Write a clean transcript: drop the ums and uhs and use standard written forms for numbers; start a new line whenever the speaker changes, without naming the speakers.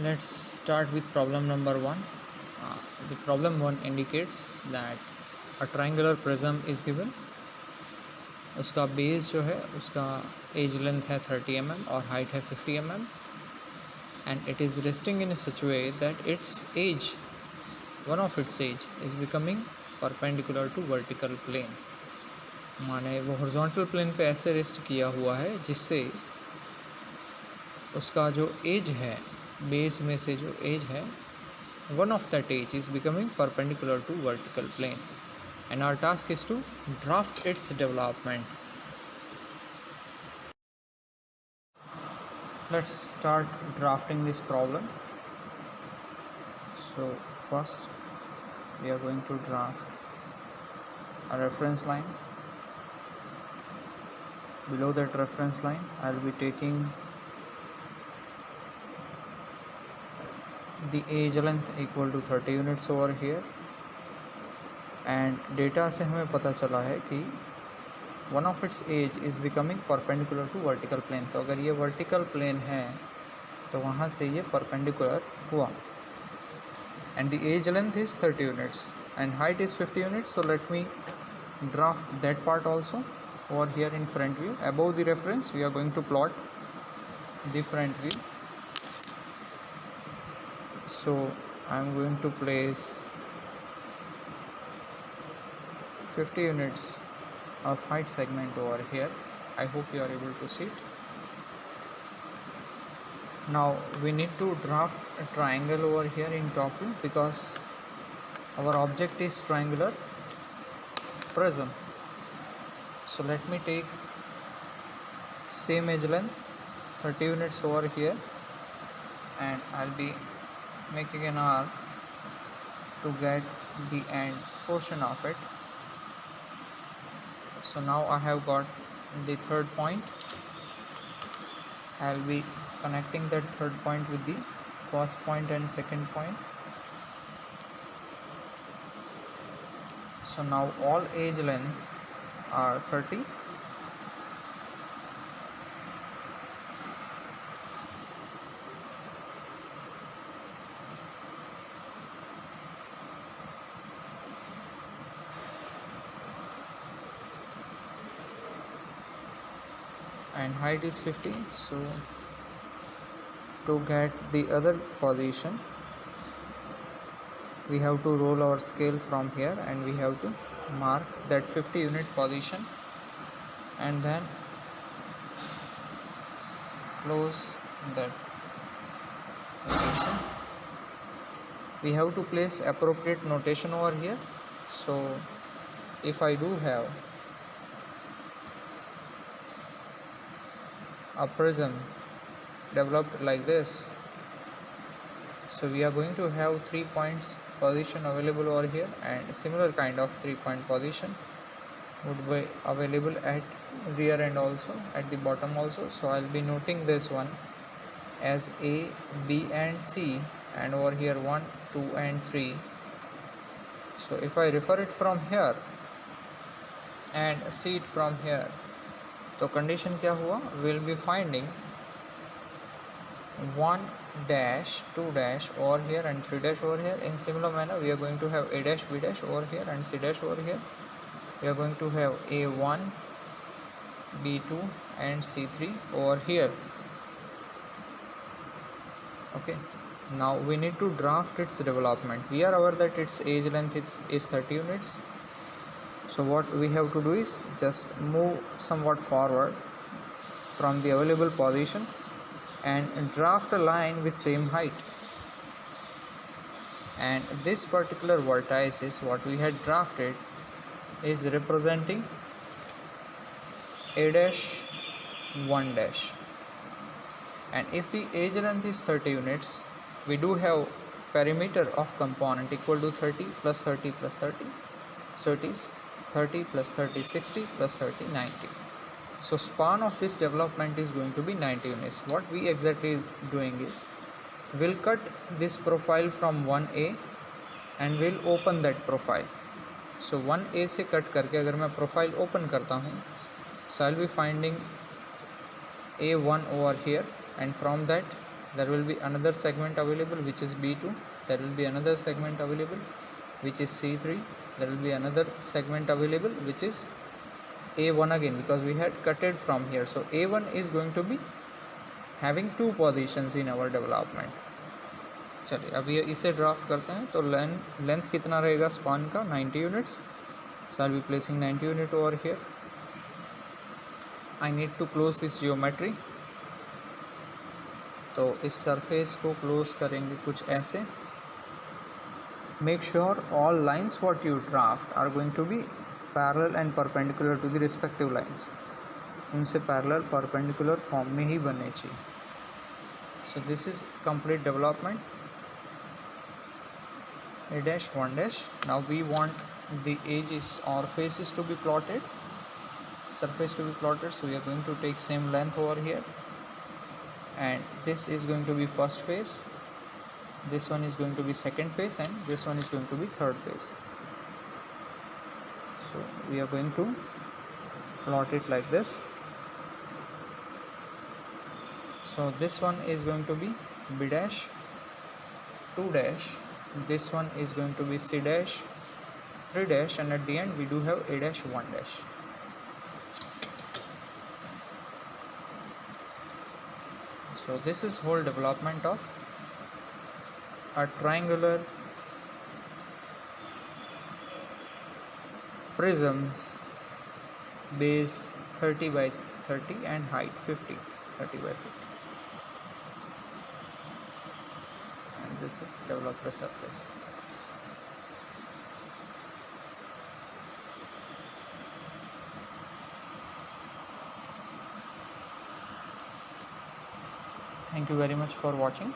Let's start with problem number 1. The problem 1 indicates that a triangular prism is given. उसका base जो है उसका as length है 30 mm और हाइट है 50 mm and it is resting in such a way that its edge, one of its edge is becoming perpendicular to vertical plane. माने वो horizontal plane पे ऐसे रेस्ट किया हुआ है जिससे उसका जो एज है, बेस में से जो एज है, one of that edge is becoming perpendicular to vertical plane, and our task is to draft its development. Let's start drafting this problem. So first we are going to draft a reference line. Below that reference line I'll be taking the edge length equal to 30 units over here, and data से हमें पता चला है कि one of its edge is becoming perpendicular to vertical plane. तो अगर ये vertical plane है तो वहाँ से ये perpendicular हुआ, and the edge length is 30 units and height is 50 units. So let me draft that part also over here in front view. Above the reference we are going to plot the front view. So I am going to place 50 units of height segment over here. I hope you are able to see it. Now we need to draft a triangle over here in top view because our object is triangular prism. So let me take same edge length 30 units over here, and I'll be making an arc to get the end portion of it. So now I have got the third point. I'll be connecting that third point with the first point and second point. So now all edge lengths are 30. And height is 50. So to get the other position we have to roll our scale from here, and we have to mark that 50 unit position and then close that notation. We have to place appropriate notation over here. So if I do have a prism developed like this, so we are going to have 3 points position available over here, and similar kind of 3-point position would be available at rear end also, at the bottom also. So I'll be noting this one as A, B and C, and over here 1, 2 and 3. So if I refer it from here and see it from here, तो condition क्या हुआ? We'll be finding 1 dash, 2 dash over here and 3 dash over here. In similar manner we are going to have A dash, B dash over here and C dash over here. We are going to have A1, B2 and C3 over here. Okay, now we need to draft its development. We are aware that its edge length is 30 units. So what we have to do is just move somewhat forward from the available position and draft a line with same height. And this particular vertex is what we had drafted is representing A dash, 1 dash. And if the edge length is 30 units, we do have perimeter of component equal to 30 plus 30 plus 30. So it is 30 plus 30, 60 plus 30, 90. So span of this development is going to be 90 units. What we exactly doing is, we'll cut this profile from 1A and we'll open that profile. So 1A से cut करके अगर मैं profile open करता हूँ, so I'll be finding A1 over here, and from that there will be another segment available which is B2, there will be another segment available which is C3, there will be another segment available which is A1 again, because we had cut it from here. So A1 is going to be having 2 positions in our development. चलिए अभी इसे draft करते हैं. तो length कितना रहेगा span का 90 units. So I'll be placing 90 unit over here. I need to close this geometry. तो इस सरफेस को क्लोज करेंगे कुछ ऐसे. Make sure all lines what you draft are going to be parallel and perpendicular to the respective lines. उनसे parallel perpendicular form में ही बनने चाहिए. So this is complete development. A dash 1 dash. Now we want the edges or faces to be plotted, surface to be plotted. So we are going to take same length over here, and this is going to be first face, this one is going to be second face, and this one is going to be third face. So we are going to plot it like this. So this one is going to be B dash 2 dash, this one is going to be C dash 3 dash, and at the end we do have A dash 1 dash. So this is whole development of a triangular prism, base 30 by 30 and height 50, 30 by 50, and this is developed the surface. Thank you very much for watching.